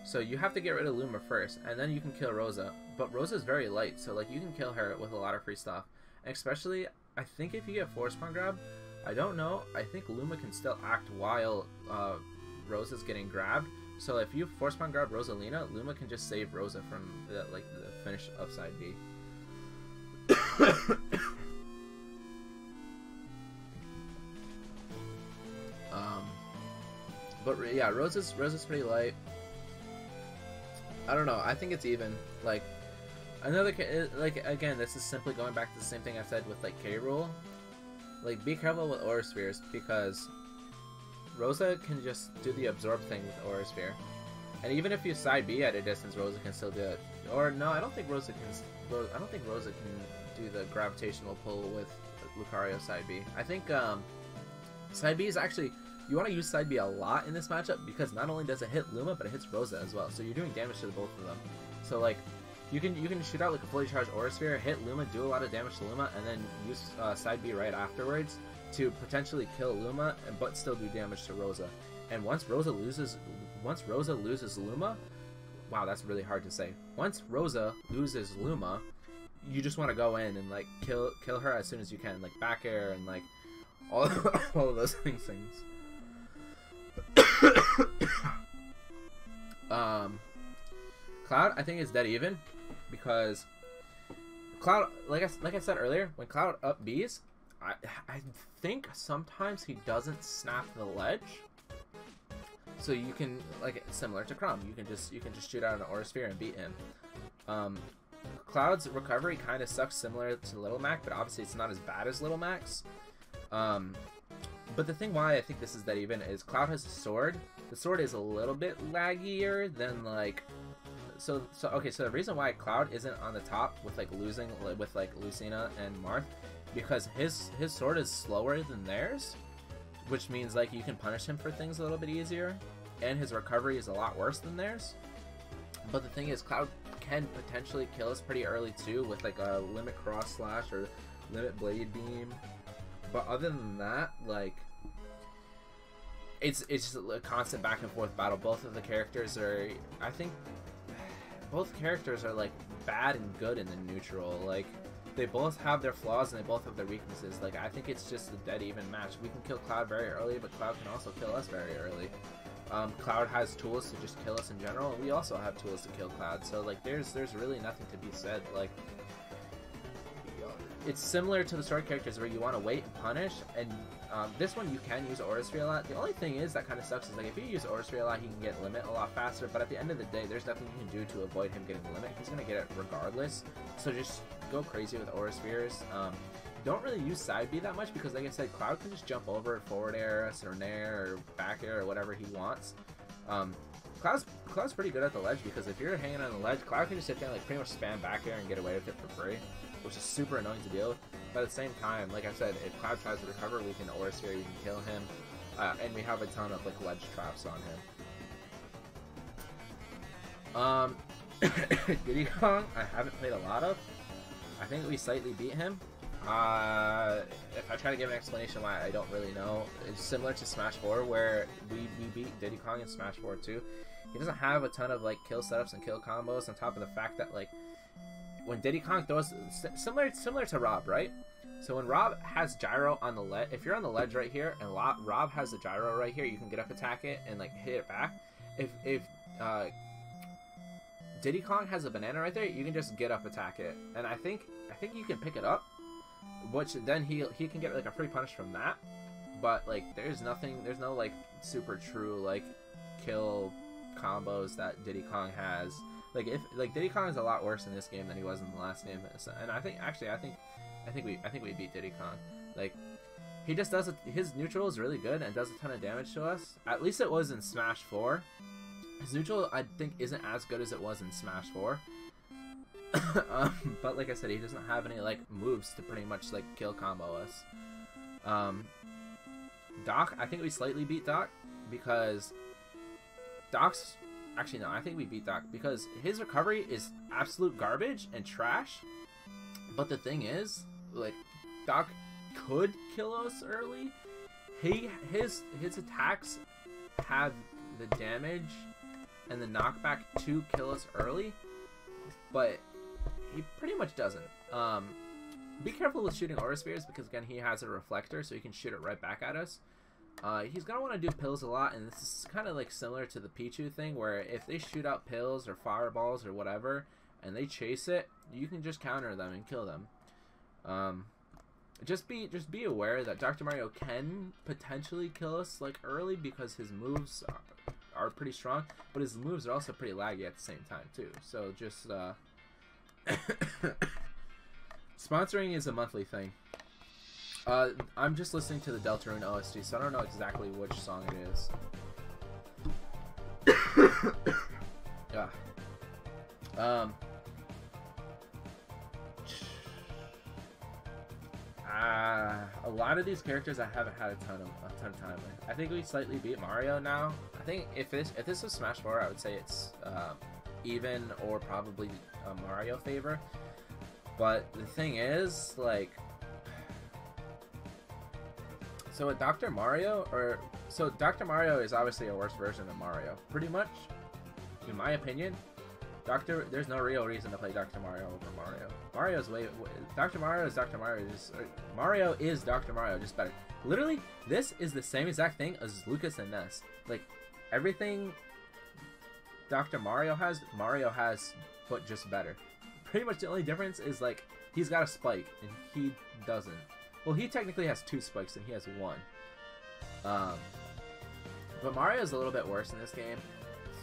so you have to get rid of Luma first, and then you can kill Rosa. But Rosa's very light, so like you can kill her with a lot of free stuff. And especially, I think if you get Force Spawn Grab, I don't know, I think Luma can still act while Rosa's getting grabbed. So if you Force Spawn Grab Rosalina, Luma can just save Rosa from the finish upside B. But yeah, Rosa's pretty light. I don't know. I think it's even. Like another, like again, this is simply going back to the same thing I said with like K rule. Like be careful with Aura Spheres because Rosa can just do the absorb thing with Aura Sphere, and even if you side B at a distance, Rosa can still do it. Or no, I don't think Rosa can. I don't think Rosa can do the gravitational pull with Lucario side B. I think side B is actually. You want to use side B a lot in this matchup because not only does it hit Luma, but it hits Rosa as well. So you're doing damage to both of them. So like, you can shoot out like a fully charged Aura Sphere, hit Luma, do a lot of damage to Luma, and then use side B right afterwards to potentially kill Luma, but still do damage to Rosa. And once Rosa loses Luma, wow, that's really hard to say. Once Rosa loses Luma, you just want to go in and like kill her as soon as you can, like back air and like all of those things. Cloud, I think, is dead even because Cloud, like I said earlier, when Cloud up Bs, I think sometimes he doesn't snap the ledge. So you can, like, similar to Chrom, you can just shoot out an Aura Sphere and beat him. Cloud's recovery kind of sucks, similar to Little Mac, but obviously it's not as bad as Little Mac's. But the thing why I think this is dead even is Cloud has a sword. The sword is a little bit laggier than, like, so the reason why Cloud isn't on the top with like Lucina and Marth, because his sword is slower than theirs, which means like you can punish him for things a little bit easier, and his recovery is a lot worse than theirs. But the thing is, Cloud can potentially kill us pretty early too with like a limit cross slash or limit blade beam. But other than that, like, it's just a constant back and forth battle. Both of the characters are, I think, both characters are like bad and good in the neutral. Like, they both have their flaws and they both have their weaknesses. Like, I think it's just a dead even match. We can kill Cloud very early, but Cloud can also kill us very early. Cloud has tools to just kill us in general, and we also have tools to kill Cloud. So like, there's really nothing to be said. Like, it's similar to the sword characters where you want to wait and punish, and this one you can use Aura Sphere a lot. The only thing is that kind of sucks is like if you use Aura Sphere a lot, he can get limit a lot faster, but at the end of the day, there's nothing you can do to avoid him getting limit. He's going to get it regardless, so just go crazy with Aura Spheres. Don't really use side B that much because, like I said, Cloud can just jump over, forward air us, or nair, or back air, or whatever he wants. Cloud's pretty good at the ledge because if you're hanging on the ledge, Cloud can just sit there and like pretty much spam back air and get away with it for free, which is super annoying to deal with. But at the same time, like I said, if Cloud tries to recover, we can Aura Sphere, we can kill him, and we have a ton of like ledge traps on him. Diddy Kong, I haven't played a lot of. I think we slightly beat him. If I try to give an explanation why, I don't really know. It's similar to Smash 4 where we beat Diddy Kong in Smash 4 too. He doesn't have a ton of like kill setups and kill combos, on top of the fact that like when Diddy Kong throws, similar to Rob, right? So when Rob has gyro on the ledge, if you're on the ledge right here and Rob has the gyro right here, you can get up attack it and like hit it back. If Diddy Kong has a banana right there, you can just get up attack it, and I think you can pick it up, which then he can get like a free punish from that. But like there's no like super true like kill combos that Diddy Kong has. Like Diddy Kong is a lot worse in this game than he was in the last game, and I think we beat Diddy Kong. Like, he just does his neutral is really good and does a ton of damage to us. At least it was in Smash 4. His neutral, I think, isn't as good as it was in Smash 4. But like I said, he doesn't have any like moves to pretty much like kill combo us. Doc, I think we slightly beat Doc because Doc's, actually no, I think we beat Doc because his recovery is absolute garbage and trash. But the thing is, like, Doc could kill us early. His attacks have the damage and the knockback to kill us early, but he pretty much doesn't. Be careful with shooting Aura Spheres because again he has a reflector, so he can shoot it right back at us. He's gonna want to do pills a lot, and this is kind of like similar to the Pichu thing, where if they shoot out pills or fireballs or whatever, and they chase it, you can just counter them and kill them. Just be aware that Dr. Mario can potentially kill us like early because his moves are pretty strong, but his moves are also pretty laggy at the same time too. So just sponsoring is a monthly thing. I'm just listening to the Deltarune OST, so I don't know exactly which song it is. Yeah. A lot of these characters I haven't had a ton of time with. I think we slightly beat Mario now. I think if this was Smash 4, I would say it's even or probably a Mario favor. But the thing is, like, so with Dr. Mario, Dr. Mario is obviously a worse version of Mario, pretty much, in my opinion. There's no real reason to play Dr. Mario over Mario. Dr. Mario is Dr. Mario. Mario is Dr. Mario, just better. Literally, this is the same exact thing as Lucas and Ness. Like, everything Dr. Mario has, but just better. Pretty much the only difference is, like, he's got a spike, and he doesn't. Well, he technically has 2 spikes, and he has 1. But Mario is a little bit worse in this game.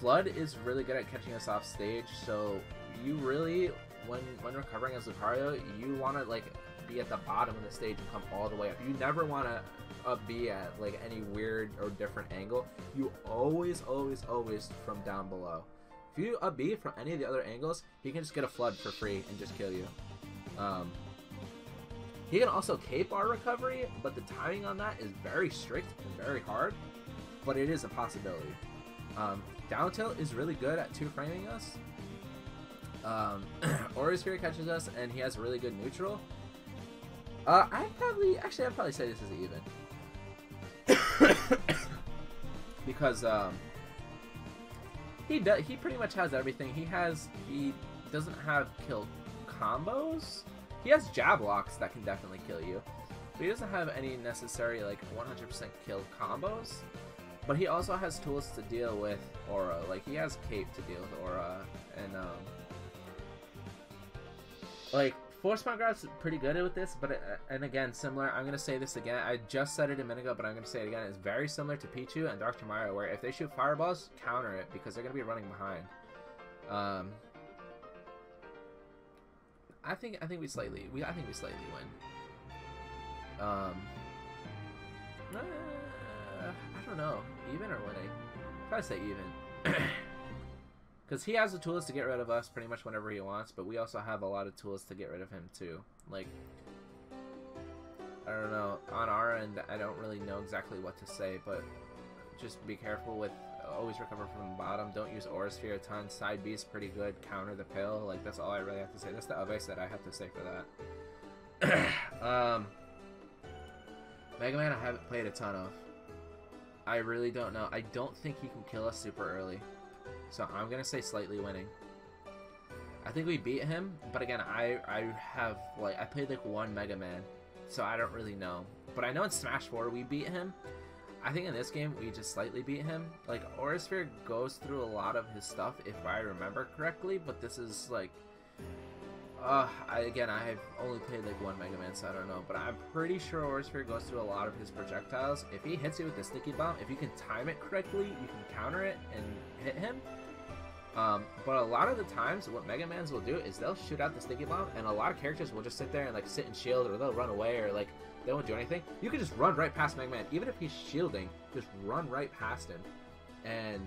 Flood is really good at catching us off stage, so you really, when recovering as Lucario, you want to, like, be at the bottom of the stage and come all the way up. You never want to be at, like, any weird or different angle. You always from down below. If you up B from any of the other angles, he can just get a Flood for free and just kill you. He can also cape our recovery, but the timing on that is very strict and very hard, but it is a possibility. Down tilt is really good at 2-framing us. Aura Sphere catches us, and he has really good neutral. I'd probably say this is even. Because he pretty much has everything. He doesn't have kill combos. He has jab locks that can definitely kill you, but he doesn't have any necessary, like, 100% kill combos. But he also has tools to deal with Aura. Like, he has cape to deal with Aura, and like, Force Pound Grab's pretty good with this, but and again, similar. I'm gonna say this again. I just said it a minute ago, but I'm gonna say it again. It's very similar to Pichu and Dr. Mario, where if they shoot fireballs, counter it because they're gonna be running behind. I think we slightly win. I don't know, even or winning. Probably say even. Because he has the tools to get rid of us pretty much whenever he wants, but we also have a lot of tools to get rid of him too. Like, I don't know, on our end, I don't really know exactly what to say, but just be careful with always recover from the bottom. Don't use Aura Sphere a ton. Side B is pretty good. Counter the pill. Like, that's all I really have to say. That's the advice that I have to say for that. Mega Man I haven't played a ton of. I really don't know. I don't think he can kill us super early. So I'm going to say slightly winning. I think we beat him, but again, I have, like, I played like 1 Mega Man, so I don't really know. But I know in Smash 4 we beat him. I think in this game we just slightly beat him. Like, Aura Sphere goes through a lot of his stuff if I remember correctly, but this is like, again, I have only played like 1 Mega Man, so I don't know, but I'm pretty sure Aura Sphere goes through a lot of his projectiles. If he hits you with the sticky bomb, if you can time it correctly, you can counter it and hit him. But a lot of the times, what Mega Mans will do is they'll shoot out the sticky bomb, and a lot of characters will just sit there and like sit and shield, or they'll run away, or like they won't do anything. You can just run right past Mega Man, even if he's shielding. Just run right past him, and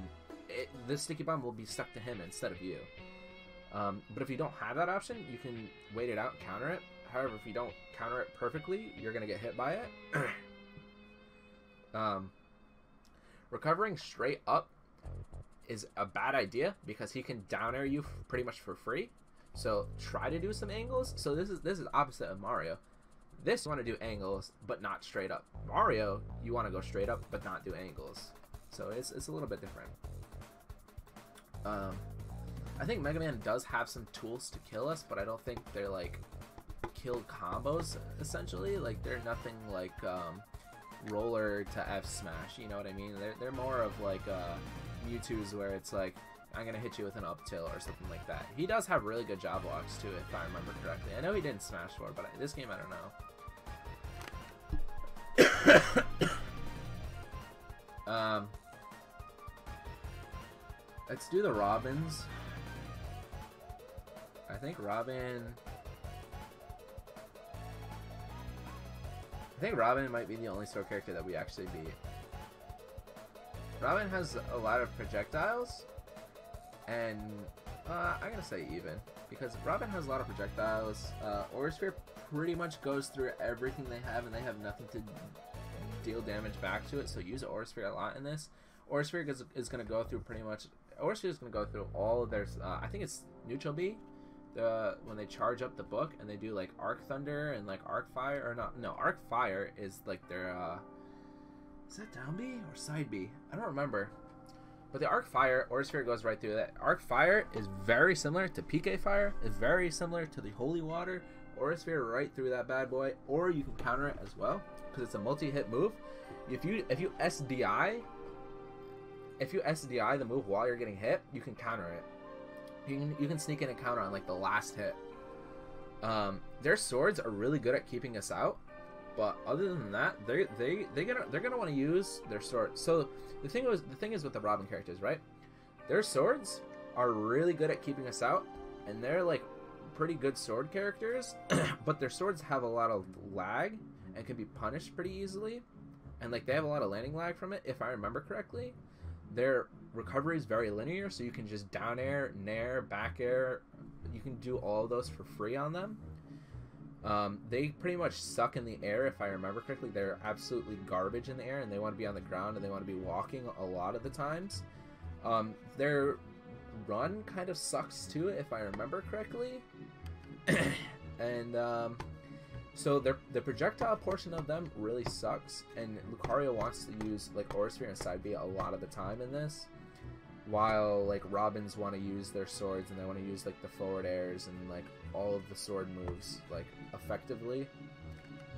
this sticky bomb will be stuck to him instead of you. But if you don't have that option, you can wait it out and counter it. However, if you don't counter it perfectly, you're gonna get hit by it. Recovering straight up is a bad idea because he can down air you pretty much for free. So try to do some angles. So this is opposite of Mario. This you want to do angles but not straight up. Mario, you want to go straight up but not do angles. So it's a little bit different. I think Mega Man does have some tools to kill us, but I don't think they're like kill combos essentially. Like, they're nothing like roller to F smash, you know what I mean? They're more of like Mewtwo's, where it's like, I'm gonna hit you with an up tilt or something like that. He does have really good job blocks too, if I remember correctly. I know he didn't Smash 4, but this game I don't know. Let's do the Robins. I think Robin might be the only store character that we actually beat. Robin has a lot of projectiles, and I'm gonna say even, because Robin has a lot of projectiles. Aura Sphere pretty much goes through everything they have, and they have nothing to deal damage back to it, so use Aura Sphere a lot in this. Aura Sphere is gonna go through pretty much, Aura Sphere is gonna go through all of their, I think it's Neutral B, when they charge up the book, and they do like Arc Thunder and like Arc Fire, or no, Arc Fire is like their, is that down B or side B? I don't remember. But the Arc Fire, Aura Sphere goes right through that. Arc Fire is very similar to PK Fire. It's very similar to the Holy Water. Aura Sphere right through that bad boy. Or you can counter it as well, because it's a multi-hit move. If you SDI, if you SDI the move while you're getting hit, you can counter it. You can sneak in and counter on like the last hit. Their swords are really good at keeping us out, but other than that, they're gonna want to use their sword. So the thing is with the Robin characters, right? Their swords are really good at keeping us out, and they're like pretty good sword characters, but their swords have a lot of lag and can be punished pretty easily, and like they have a lot of landing lag from it, if I remember correctly. Their recovery is very linear, so you can just down air, nair, back air. You can do all of those for free on them. They pretty much suck in the air, if I remember correctly. They're absolutely garbage in the air, and they want to be on the ground, and they want to be walking a lot of the times. Their run kind of sucks too, if I remember correctly. And so the projectile portion of them really sucks, and Lucario wants to use like Aura Sphere and Side B a lot of the time in this, while like Robins want to use their swords, and they want to use like the forward airs and like all of the sword moves like effectively.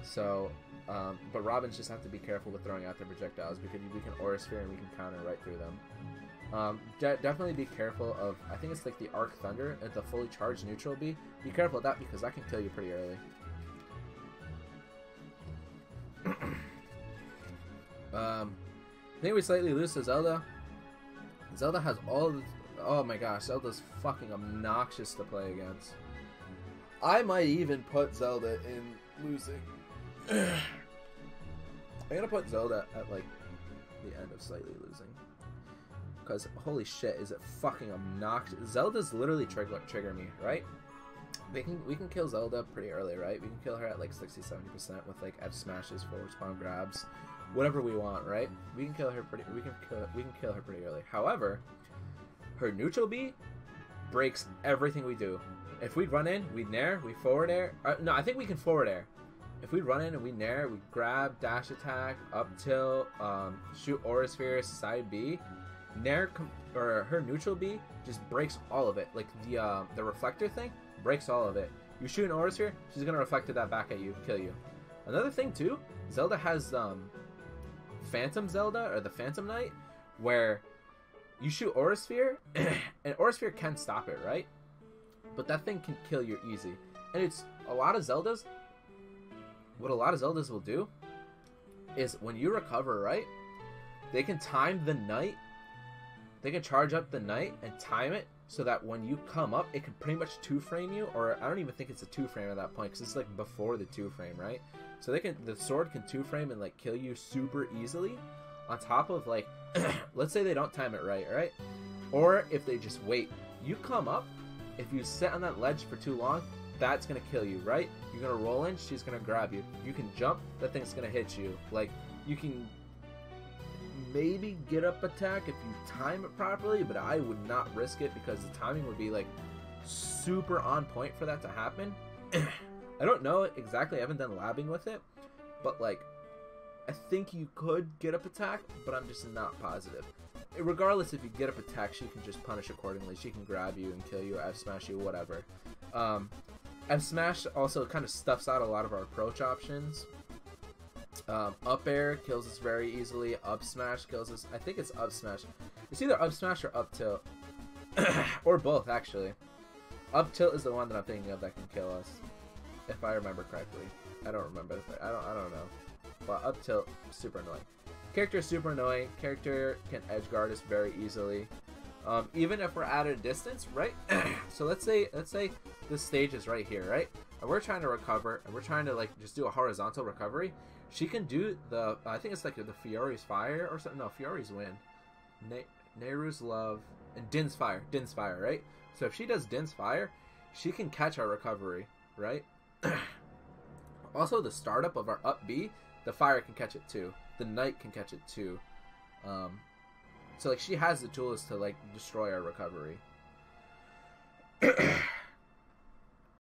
So but Robins just have to be careful with throwing out their projectiles, because we can Aura Sphere and we can counter right through them. Definitely be careful of, I think it's like the Arc Thunder at the fully charged neutral B. Be careful of that, because that can kill you pretty early. I think we slightly lose to Zelda. Zelda has all of the, oh my gosh, Zelda's fucking obnoxious to play against. I might even put Zelda in losing. I'm gonna put Zelda at like the end of slightly losing, because holy shit, is it fucking obnoxious. Zelda's literally trigger me, right? We can kill Zelda pretty early, right? We can kill her at like 60-70% with like F smashes, forward spawn grabs, whatever we want, right? We can kill her pretty early. However, her neutral B breaks everything we do. If we run in, we nair, we forward air. No, I think we can forward air. If we run in and we nair, we grab, dash attack, up tilt, shoot Aura Sphere, side B. Nair or her neutral B just breaks all of it. Like the reflector thing breaks all of it. You shoot an Aura Sphere, she's gonna reflect that back at you, kill you. Another thing too, Zelda has Phantom Zelda, or the Phantom Knight, where you shoot Aura Sphere, and Aura Sphere can stop it, right? But that thing can kill you easy. And it's a lot of Zeldas. What a lot of Zeldas will do is when you recover, right? They can time the Knight. They can charge up the Knight and time it so that when you come up, it can pretty much 2-frame you, or I don't even think it's a 2-frame at that point, because it's like before the 2-frame, right? So the sword can 2-frame and like kill you super easily. On top of like, let's say they don't time it right? Or if they just wait, you come up. If you sit on that ledge for too long, that's gonna kill you, right? You're gonna roll in, she's gonna grab you. You can jump, that thing's gonna hit you. Like, you can maybe get up attack if you time it properly, but I would not risk it, because the timing would be like super on point for that to happen. I don't know exactly, I haven't done labbing with it, but like, I think you could get up attack, but I'm just not positive. Regardless, if you get up attack, she can just punish accordingly. She can grab you and kill you, F smash you, whatever. F smash also kind of stuffs out a lot of our approach options. Up air kills us very easily. Up smash kills us. I think it's up smash. It's either up smash or up tilt, or both actually. Up tilt is the one that I'm thinking of that can kill us, if I remember correctly. I don't remember. I don't know. But up tilt, super annoying. Character is super annoying. Character can edge guard us very easily, even if we're at a distance, right? So let's say this stage is right here, right? And we're trying to recover, and we're trying to like just do a horizontal recovery. She can do the, I think it's like the Fiore's Fire or something. No, Fiore's Wind, Nehru's Love, and Din's Fire, right? So if she does Din's Fire, she can catch our recovery, right? Also, the startup of our up B, the fire can catch it too. The Knight can catch it too. So like, she has the tools to like destroy our recovery.